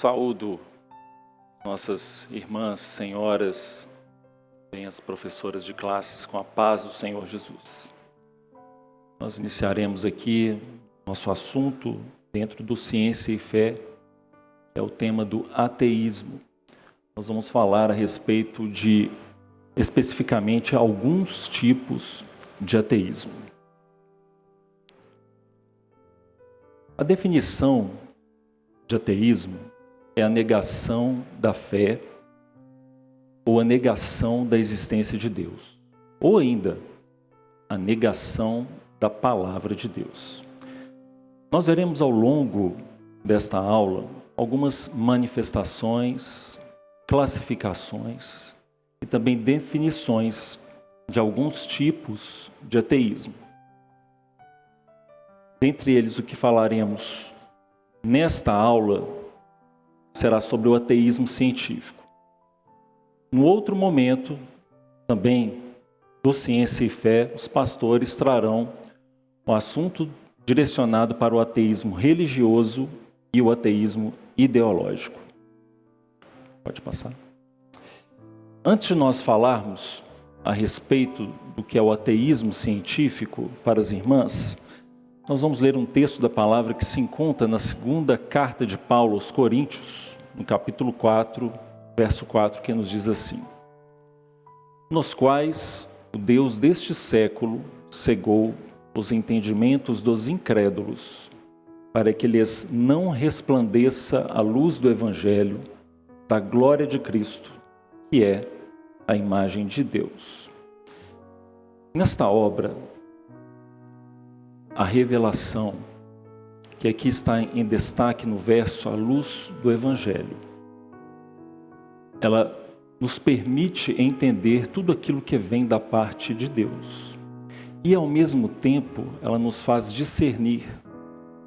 saúdo nossas irmãs, senhoras, bem as professoras de classes, com a paz do Senhor Jesus. Nós iniciaremos aqui nosso assunto dentro do Ciência e Fé, que é o tema do ateísmo. Nós vamos falar a respeito de, especificamente, alguns tipos de ateísmo. A definição de ateísmo é a negação da fé ou a negação da existência de Deus, ou ainda a negação da palavra de Deus. Nós veremos ao longo desta aula algumas manifestações, classificações e também definições de alguns tipos de ateísmo. Dentre eles, o que falaremos nesta aula será sobre o ateísmo científico. No outro momento, também do Ciência e Fé, os pastores trarão um assunto direcionado para o ateísmo religioso e o ateísmo ideológico. Pode passar. Antes de nós falarmos a respeito do que é o ateísmo científico para as irmãs, nós vamos ler um texto da palavra que se encontra na segunda carta de Paulo aos Coríntios, no capítulo 4, verso 4, que nos diz assim: nos quais o Deus deste século cegou os entendimentos dos incrédulos, para que lhes não resplandeça a luz do Evangelho, da glória de Cristo, que é a imagem de Deus. Nesta obra, a revelação, que aqui está em destaque no verso, a luz do Evangelho, ela nos permite entender tudo aquilo que vem da parte de Deus. E, ao mesmo tempo, ela nos faz discernir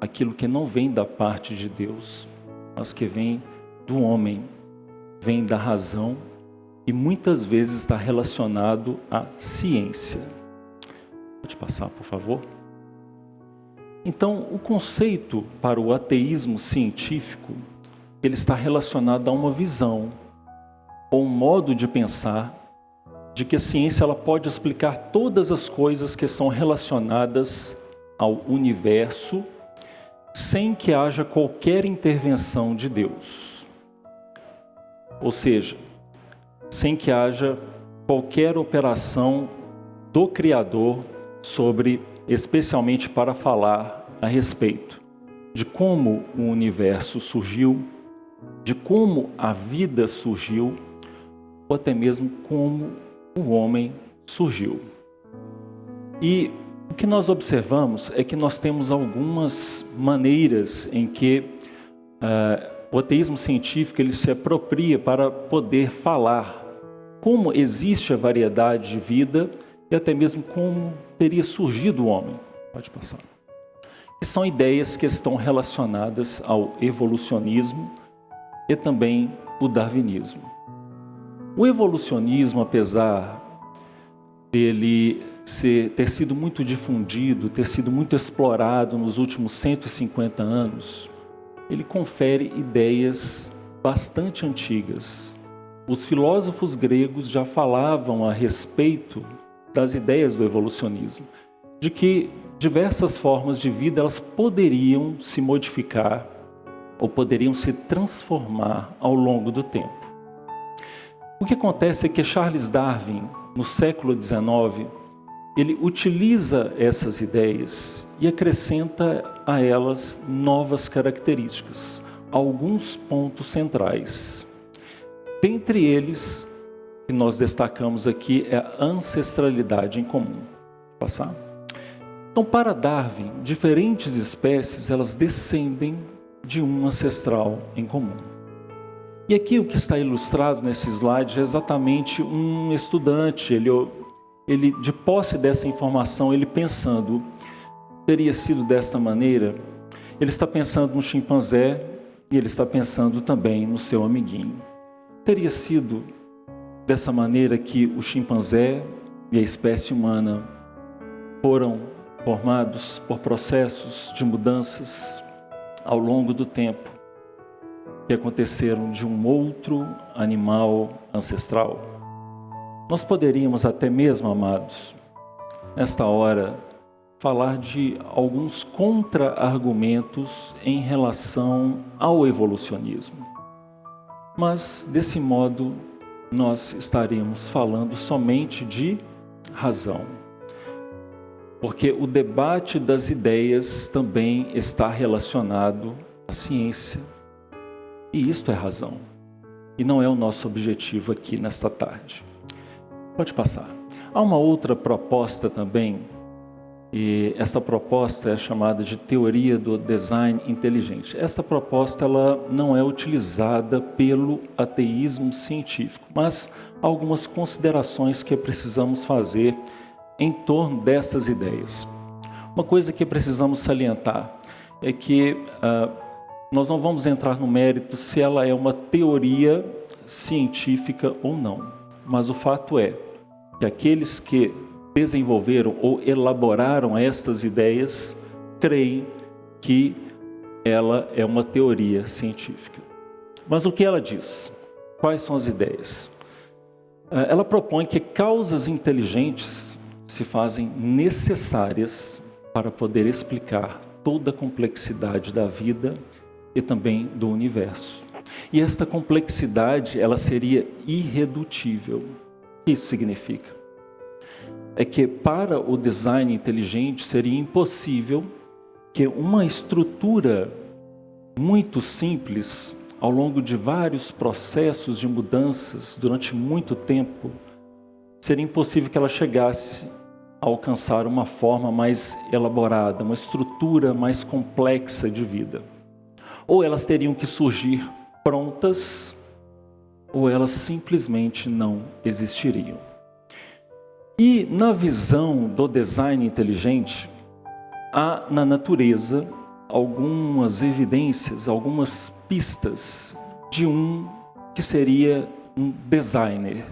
aquilo que não vem da parte de Deus, mas que vem do homem, vem da razão e muitas vezes está relacionado à ciência. Pode passar, por favor? Então, o conceito para o ateísmo científico, ele está relacionado a uma visão, ou um modo de pensar, de que a ciência ela pode explicar todas as coisas que são relacionadas ao universo, sem que haja qualquer intervenção de Deus. Ou seja, sem que haja qualquer operação do Criador sobre, especialmente para falar a respeito de como o universo surgiu, de como a vida surgiu, ou até mesmo como o homem surgiu. E o que nós observamos é que nós temos algumas maneiras em que o ateísmo científico ele se apropria para poder falar como existe a variedade de vida e até mesmo como teria surgido o homem. Pode passar. E são ideias que estão relacionadas ao evolucionismo e também o darwinismo. O evolucionismo, apesar dele ter sido muito difundido, ter sido muito explorado nos últimos 150 anos, ele confere ideias bastante antigas. Os filósofos gregos já falavam a respeito das ideias do evolucionismo, de que diversas formas de vida elas poderiam se modificar ou poderiam se transformar ao longo do tempo. O que acontece é que Charles Darwin, no século XIX, ele utiliza essas ideias e acrescenta a elas novas características, alguns pontos centrais. Dentre eles, que nós destacamos aqui, é a ancestralidade em comum. Passar? Então, para Darwin, diferentes espécies, elas descendem de um ancestral em comum. E aqui o que está ilustrado nesse slide é exatamente um estudante, ele de posse dessa informação, ele pensando, teria sido desta maneira, ele está pensando no chimpanzé e ele está pensando também no seu amiguinho. Teria sido dessa maneira que o chimpanzé e a espécie humana foram formados por processos de mudanças ao longo do tempo. que aconteceram de um outro animal ancestral? Nós poderíamos até mesmo, amados, nesta hora, falar de alguns contra-argumentos em relação ao evolucionismo. Mas, desse modo, nós estaremos falando somente de razão. Porque o debate das ideias também está relacionado à ciência. E isto é razão. E não é o nosso objetivo aqui nesta tarde. Pode passar. Há uma outra proposta também, e essa proposta é chamada de teoria do design inteligente. Esta proposta ela não é utilizada pelo ateísmo científico, mas há algumas considerações que precisamos fazer em torno dessas ideias. Uma coisa que precisamos salientar é que nós não vamos entrar no mérito se ela é uma teoria científica ou não, mas o fato é que aqueles que desenvolveram ou elaboraram estas ideias creem que ela é uma teoria científica. Mas o que ela diz? Quais são as ideias? Ela propõe que causas inteligentes se fazem necessárias para poder explicar toda a complexidade da vida e também do universo. E esta complexidade, ela seria irredutível. O que isso significa? É que para o design inteligente seria impossível que uma estrutura muito simples, ao longo de vários processos de mudanças durante muito tempo, seria impossível que ela chegasse a alcançar uma forma mais elaborada, uma estrutura mais complexa de vida. Ou elas teriam que surgir prontas, ou elas simplesmente não existiriam. E na visão do design inteligente, há na natureza algumas evidências, algumas pistas de um que seria um designer,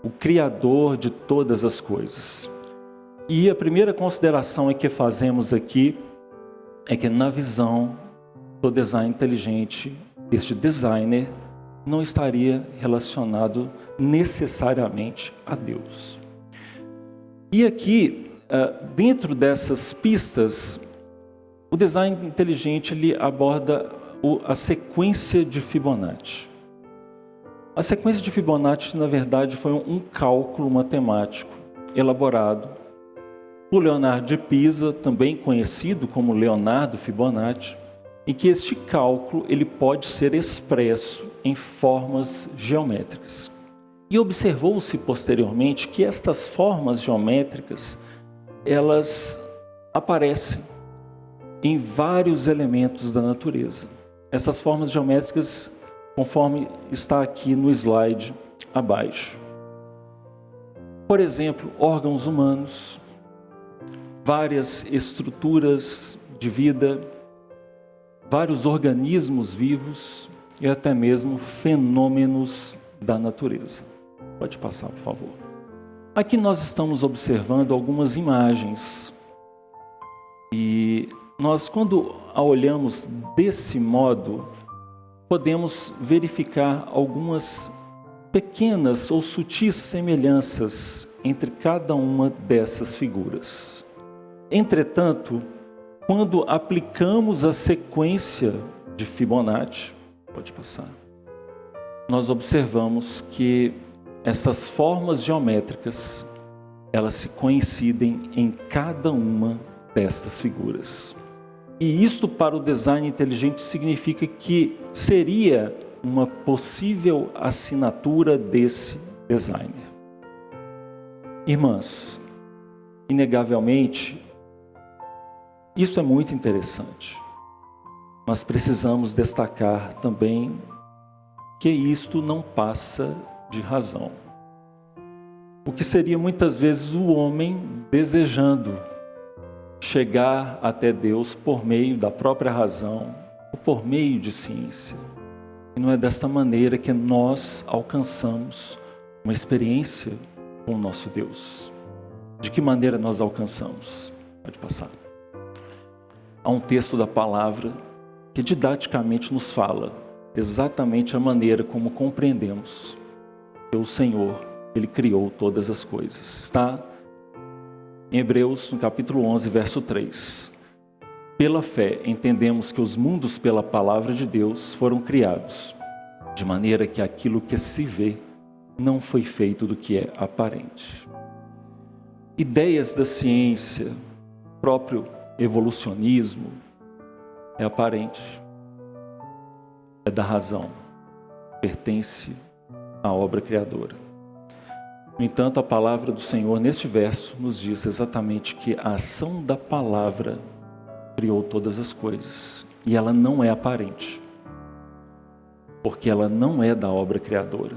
o criador de todas as coisas. E a primeira consideração que fazemos aqui é que na visão do design inteligente, este designer não estaria relacionado necessariamente a Deus. E aqui, dentro dessas pistas, o design inteligente ele aborda a sequência de Fibonacci. A sequência de Fibonacci, na verdade, foi um cálculo matemático elaborado por Leonardo de Pisa, também conhecido como Leonardo Fibonacci, em que este cálculo ele pode ser expresso em formas geométricas. E observou-se posteriormente que estas formas geométricas, elas aparecem em vários elementos da natureza. Essas formas geométricas, conforme está aqui no slide abaixo. Por exemplo, órgãos humanos, várias estruturas de vida, vários organismos vivos e até mesmo fenômenos da natureza. Pode passar, por favor. Aqui nós estamos observando algumas imagens. E nós, quando a olhamos desse modo, podemos verificar algumas pequenas ou sutis semelhanças entre cada uma dessas figuras. Entretanto, quando aplicamos a sequência de Fibonacci, pode passar, nós observamos que essas formas geométricas, elas se coincidem em cada uma destas figuras. E isto para o design inteligente significa que seria uma possível assinatura desse designer. Irmãs, inegavelmente, isso é muito interessante, mas precisamos destacar também que isto não passa de razão. O que seria muitas vezes o homem desejando chegar até Deus por meio da própria razão, ou por meio de ciência. E não é desta maneira que nós alcançamos uma experiência com o nosso Deus. De que maneira nós alcançamos? Pode passar. Há um texto da palavra que didaticamente nos fala exatamente a maneira como compreendemos que o Senhor, Ele criou todas as coisas. Está em Hebreus, no capítulo 11, verso 3. Pela fé, entendemos que os mundos pela palavra de Deus foram criados, de maneira que aquilo que se vê não foi feito do que é aparente. Ideias da ciência, próprio evolucionismo, é aparente, é da razão, pertence à obra criadora. No entanto, a palavra do Senhor neste verso nos diz exatamente que a ação da palavra criou todas as coisas e ela não é aparente, porque ela não é da obra criadora.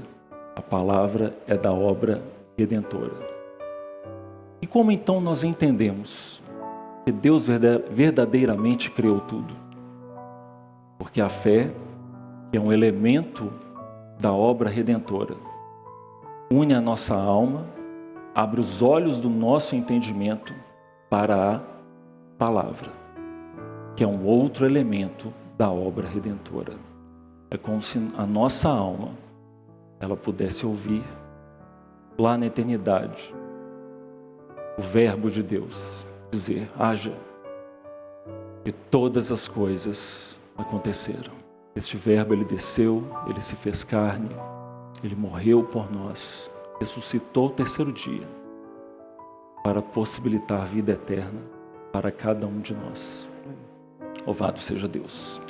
A palavra é da obra redentora. E como então nós entendemos que Deus verdadeiramente criou tudo? Porque a fé, que é um elemento da obra redentora, une a nossa alma, abre os olhos do nosso entendimento para a palavra, que é um outro elemento da obra redentora. É como se a nossa alma ela pudesse ouvir lá na eternidade o verbo de Deus dizer: haja, e todas as coisas aconteceram. Este verbo, ele desceu, ele se fez carne, ele morreu por nós, ressuscitou ao terceiro dia para possibilitar vida eterna para cada um de nós. Louvado seja Deus.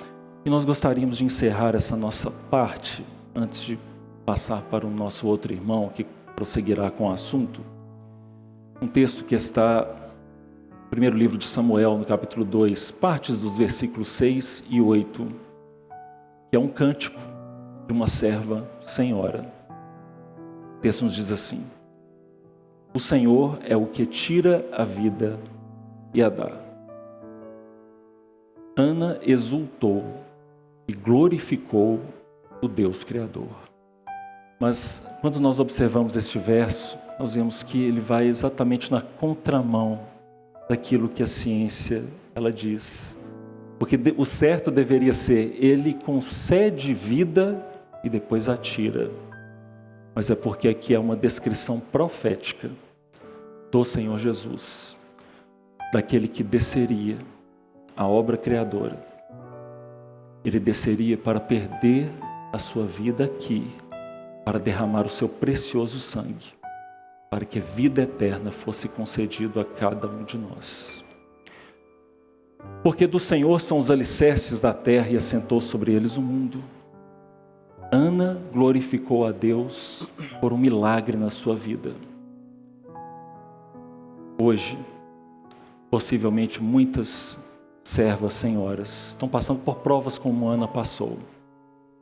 E nós gostaríamos de encerrar essa nossa parte antes de passar para o nosso outro irmão que prosseguirá com o assunto. Um texto que está no primeiro livro de Samuel, no capítulo 2, partes dos versículos 6 e 8, que é um cântico de uma serva senhora. O texto nos diz assim: o Senhor é o que tira a vida e a dá. Ana exultou e glorificou o Deus Criador. Mas quando nós observamos este verso, nós vemos que ele vai exatamente na contramão daquilo que a ciência ela diz. Porque o certo deveria ser: ele concede vida e depois a tira. Mas é porque aqui é uma descrição profética do Senhor Jesus, daquele que desceria a obra criadora. Ele desceria para perder a sua vida aqui, para derramar o seu precioso sangue, para que a vida eterna fosse concedida a cada um de nós. Porque do Senhor são os alicerces da terra e assentou sobre eles o mundo. Ana glorificou a Deus por um milagre na sua vida. Hoje, possivelmente muitas servas, senhoras, estão passando por provas como Ana passou.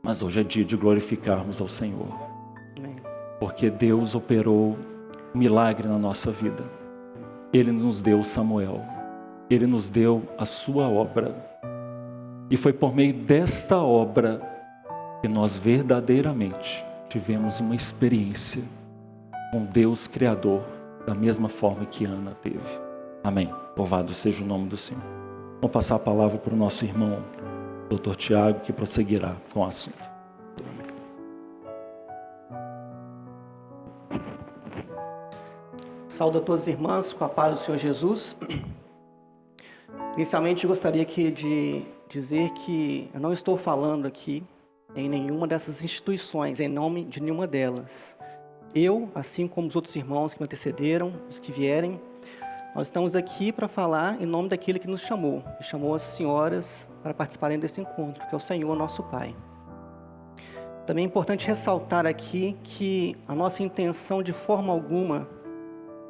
Mas hoje é dia de glorificarmos ao Senhor. Amém. Porque Deus operou um milagre na nossa vida. Ele nos deu Samuel. Ele nos deu a sua obra. E foi por meio desta obra que nós verdadeiramente tivemos uma experiência com Deus Criador, da mesma forma que Ana teve. Amém. Louvado seja o nome do Senhor. Vamos passar a palavra para o nosso irmão, Dr. Tiago, que prosseguirá com o assunto. Saúdo a todas as irmãs com a paz do Senhor Jesus. Inicialmente, gostaria aqui de dizer que eu não estou falando aqui em nenhuma dessas instituições, em nome de nenhuma delas. Eu, assim como os outros irmãos que me antecederam, os que vierem, nós estamos aqui para falar em nome daquele que nos chamou. E chamou as senhoras para participarem desse encontro, que é o Senhor, nosso Pai. Também é importante ressaltar aqui que a nossa intenção de forma alguma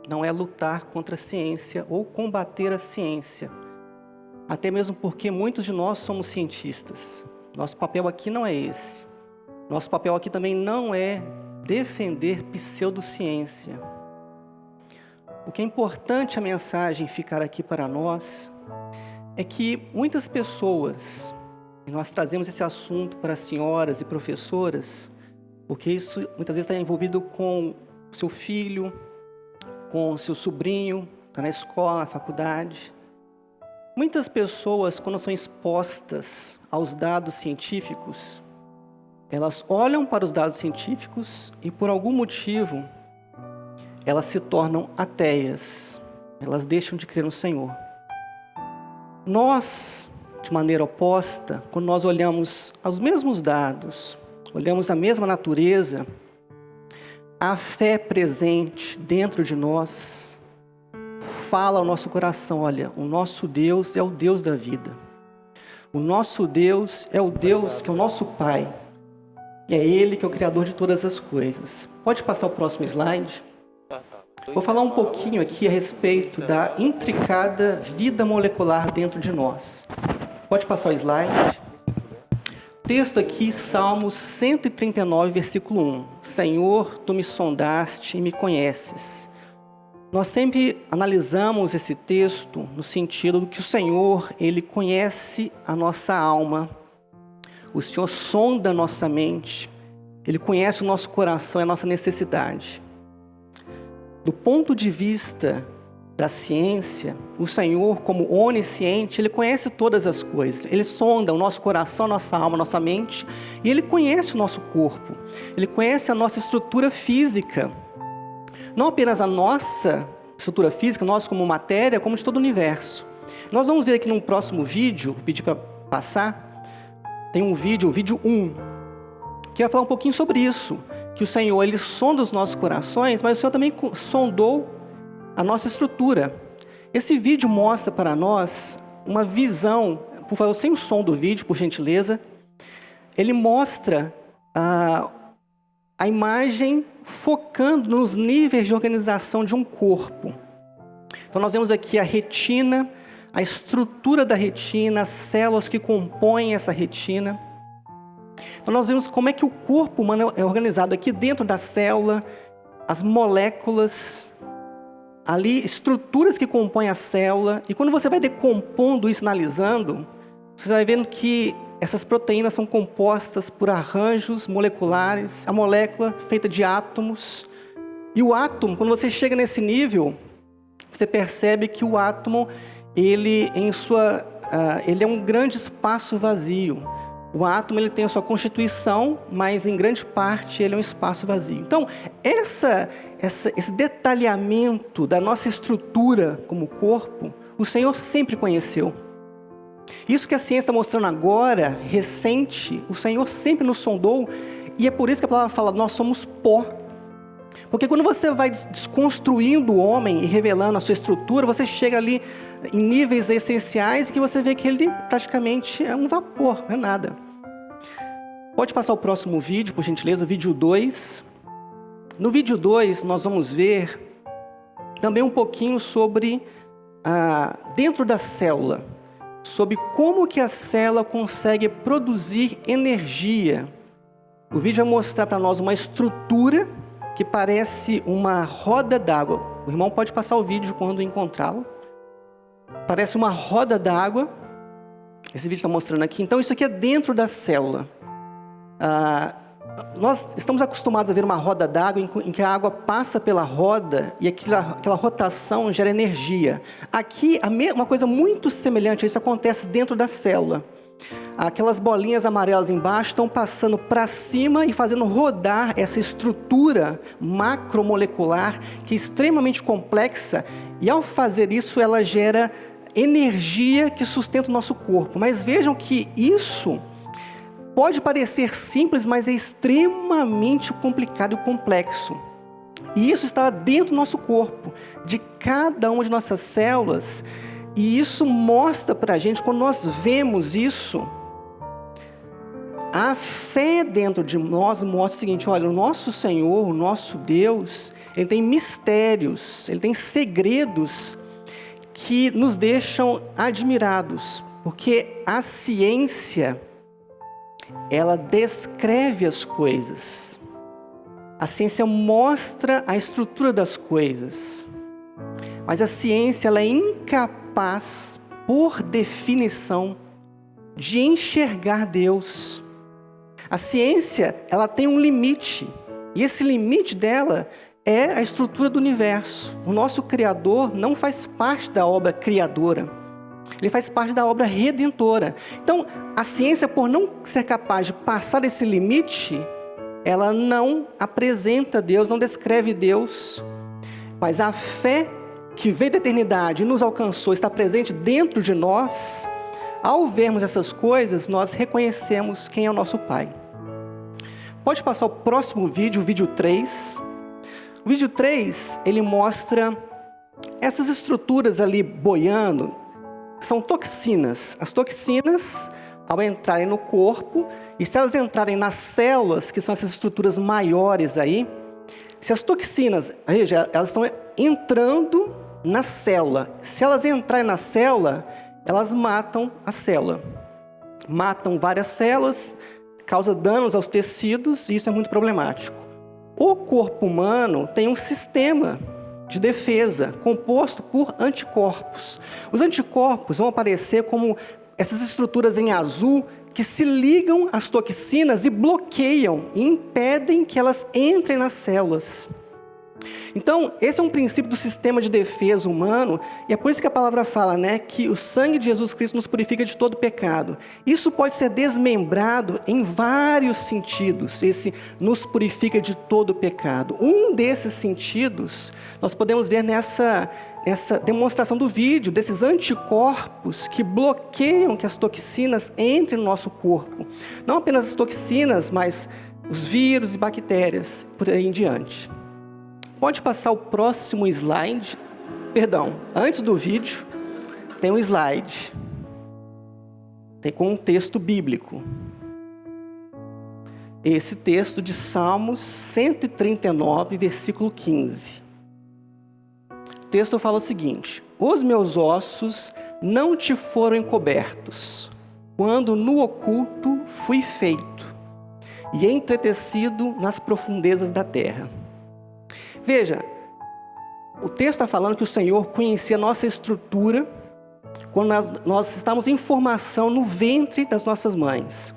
não é lutar contra a ciência ou combater a ciência. Até mesmo porque muitos de nós somos cientistas. Nosso papel aqui não é esse. Nosso papel aqui também não é defender pseudociência. O que é importante a mensagem ficar aqui para nós é que muitas pessoas, e nós trazemos esse assunto para senhoras e professoras, porque isso muitas vezes está envolvido com o seu filho, com o seu sobrinho, está na escola, na faculdade. Muitas pessoas, quando são expostas aos dados científicos, elas olham para os dados científicos e, por algum motivo, elas se tornam ateias. Elas deixam de crer no Senhor. Nós, de maneira oposta, quando nós olhamos os mesmos dados, olhamos a mesma natureza, a fé presente dentro de nós fala ao nosso coração: olha, o nosso Deus é o Deus da vida. O nosso Deus é o Deus que é o nosso Pai. E é Ele que é o Criador de todas as coisas. Pode passar o próximo slide? Vou falar um pouquinho aqui a respeito da intricada vida molecular dentro de nós. Pode passar o slide? Texto aqui, Salmos 139, versículo 1. Senhor, Tu me sondaste e me conheces. Nós sempre analisamos esse texto no sentido de que o Senhor, Ele conhece a nossa alma. O Senhor sonda a nossa mente. Ele conhece o nosso coração e a nossa necessidade. Do ponto de vista da ciência, o Senhor, como onisciente, Ele conhece todas as coisas. Ele sonda o nosso coração, a nossa alma, a nossa mente, e Ele conhece o nosso corpo. Ele conhece a nossa estrutura física. Não apenas a nossa estrutura física, nós como matéria, como de todo o universo. Nós vamos ver aqui no próximo vídeo, vou pedir para passar, tem um vídeo, o vídeo 1, que vai falar um pouquinho sobre isso. Que o Senhor, Ele sonda os nossos corações, mas o Senhor também sondou a nossa estrutura. Esse vídeo mostra para nós uma visão, por favor, sem o som do vídeo, por gentileza. Ele mostra a imagem focando nos níveis de organização de um corpo. Então nós vemos aqui a retina, a estrutura da retina, as células que compõem essa retina. Então nós vemos como é que o corpo humano é organizado aqui dentro da célula, as moléculas, ali estruturas que compõem a célula. E quando você vai decompondo isso, analisando, você vai vendo que essas proteínas são compostas por arranjos moleculares, a molécula feita de átomos. E o átomo, quando você chega nesse nível, você percebe que o átomo, ele é um grande espaço vazio. O átomo, ele tem a sua constituição, mas em grande parte ele é um espaço vazio. Então, esse detalhamento da nossa estrutura como corpo, o Senhor sempre conheceu. Isso que a ciência está mostrando agora, recente, o Senhor sempre nos sondou, e é por isso que a palavra fala, nós somos pó. Porque quando você vai desconstruindo o homem e revelando a sua estrutura, você chega ali em níveis essenciais que você vê que ele praticamente é um vapor, não é nada. Pode passar o próximo vídeo, por gentileza, vídeo 2. No vídeo 2, nós vamos ver também um pouquinho sobre, dentro da célula, sobre como que a célula consegue produzir energia. O vídeo vai mostrar para nós uma estrutura que parece uma roda d'água. O irmão pode passar o vídeo quando encontrá-lo. Parece uma roda d'água. Esse vídeo está mostrando aqui. Então, isso aqui é dentro da célula. Nós estamos acostumados a ver uma roda d'água em que a água passa pela roda e aquela rotação gera energia. Aqui, uma coisa muito semelhante a isso acontece dentro da célula. Aquelas bolinhas amarelas embaixo estão passando para cima e fazendo rodar essa estrutura macromolecular que é extremamente complexa, e ao fazer isso ela gera energia que sustenta o nosso corpo. Mas vejam que isso pode parecer simples, mas é extremamente complicado e complexo. E isso está dentro do nosso corpo, de cada uma de nossas células. E isso mostra para a gente, quando nós vemos isso, a fé dentro de nós mostra o seguinte: olha, o nosso Senhor, o nosso Deus, Ele tem mistérios, Ele tem segredos que nos deixam admirados. Porque a ciência, ela descreve as coisas. A ciência mostra a estrutura das coisas. Mas a ciência, ela é incapaz, por definição, de enxergar Deus. A ciência, ela tem um limite. E esse limite dela é a estrutura do universo. O nosso Criador não faz parte da obra criadora. ele faz parte da obra redentora. Então, a ciência, por não ser capaz de passar esse limite, ela não apresenta Deus, não descreve Deus, mas a fé que veio da eternidade e nos alcançou, está presente dentro de nós. Ao vermos essas coisas, nós reconhecemos quem é o nosso Pai. Pode passar o próximo vídeo, o vídeo 3. O vídeo 3, ele mostra essas estruturas ali boiando, são toxinas. As toxinas, ao entrarem no corpo, e se elas entrarem nas células, que são essas estruturas maiores aí, se as toxinas, veja, elas estão entrando na célula. Se elas entrarem na célula, elas matam a célula. Matam várias células, causa danos aos tecidos, e isso é muito problemático. O corpo humano tem um sistema de defesa composto por anticorpos. Os anticorpos vão aparecer como essas estruturas em azul que se ligam às toxinas e bloqueiam e impedem que elas entrem nas células. Então, esse é um princípio do sistema de defesa humano, e é por isso que a palavra fala, que o sangue de Jesus Cristo nos purifica de todo pecado. Isso pode ser desmembrado em vários sentidos, esse nos purifica de todo pecado. Um desses sentidos, nós podemos ver nessa demonstração do vídeo, desses anticorpos que bloqueiam que as toxinas entrem no nosso corpo. Não apenas as toxinas, mas os vírus e bactérias, por aí em diante. Pode passar o próximo slide. Perdão, antes do vídeo, tem um slide. Tem com um texto bíblico. Esse texto de Salmos 139, versículo 15. O texto fala o seguinte: os meus ossos não te foram encobertos, quando no oculto fui feito, e entretecido nas profundezas da terra. Veja, o texto está falando que o Senhor conhecia a nossa estrutura quando nós estávamos em formação no ventre das nossas mães.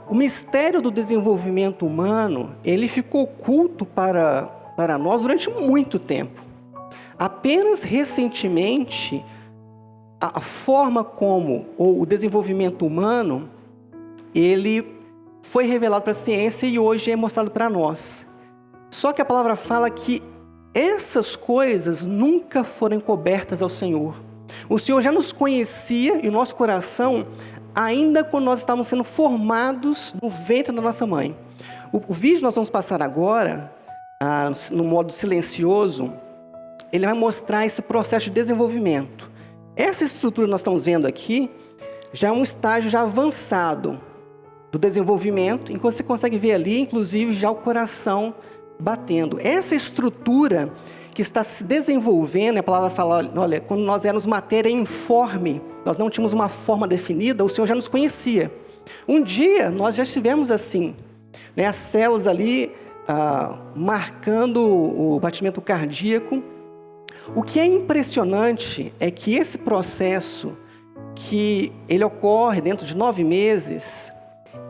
O mistério do desenvolvimento humano, ele ficou oculto para nós durante muito tempo. Apenas recentemente, a forma como o desenvolvimento humano, ele foi revelado para a ciência e hoje é mostrado para nós. Só que a palavra fala que essas coisas nunca foram encobertas ao Senhor. O Senhor já nos conhecia e o nosso coração, ainda quando nós estávamos sendo formados no ventre da nossa mãe. O vídeo que nós vamos passar agora, no modo silencioso, ele vai mostrar esse processo de desenvolvimento. Essa estrutura que nós estamos vendo aqui, já é um estágio já avançado do desenvolvimento, em que você consegue ver ali, inclusive, já o coração batendo. Essa estrutura que está se desenvolvendo, a palavra fala, olha, quando nós éramos matéria informe, nós não tínhamos uma forma definida, o Senhor já nos conhecia. Um dia, nós já estivemos assim, as células ali, marcando o batimento cardíaco. O que é impressionante é que esse processo, que ele ocorre dentro de 9 meses,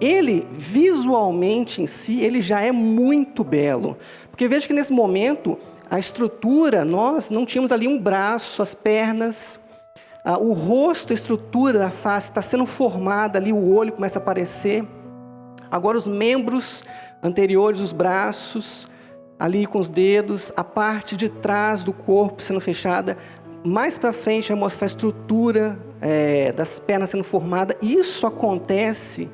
ele, visualmente em si, ele já é muito belo. Porque veja que nesse momento, a estrutura, nós não tínhamos ali um braço, as pernas, o rosto, a estrutura da face está sendo formada ali, o olho começa a aparecer. Agora os membros anteriores, os braços, ali com os dedos, a parte de trás do corpo sendo fechada. Mais para frente vai mostrar a estrutura das pernas sendo formada. Isso acontece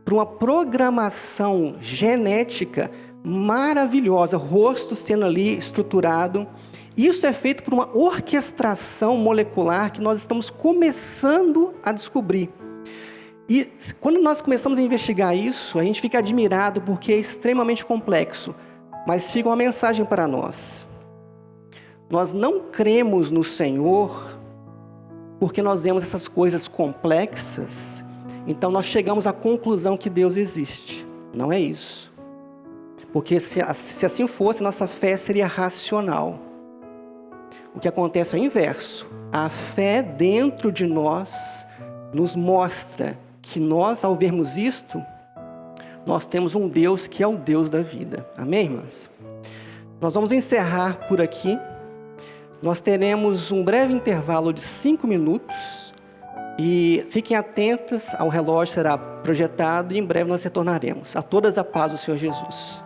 por uma programação genética maravilhosa, rosto sendo ali estruturado. Isso é feito por uma orquestração molecular que nós estamos começando a descobrir. E quando nós começamos a investigar isso, a gente fica admirado porque é extremamente complexo. Mas fica uma mensagem para nós. Nós não cremos no Senhor porque nós vemos essas coisas complexas. Então nós chegamos à conclusão que Deus existe. Não é isso. Porque se assim fosse, nossa fé seria racional. O que acontece é o inverso. A fé dentro de nós nos mostra que nós, ao vermos isto, nós temos um Deus que é o Deus da vida. Amém, irmãs? Nós vamos encerrar por aqui. Nós teremos um breve intervalo de 5 minutos e fiquem atentas ao relógio, será projetado e em breve nós retornaremos. A todas a paz do Senhor Jesus.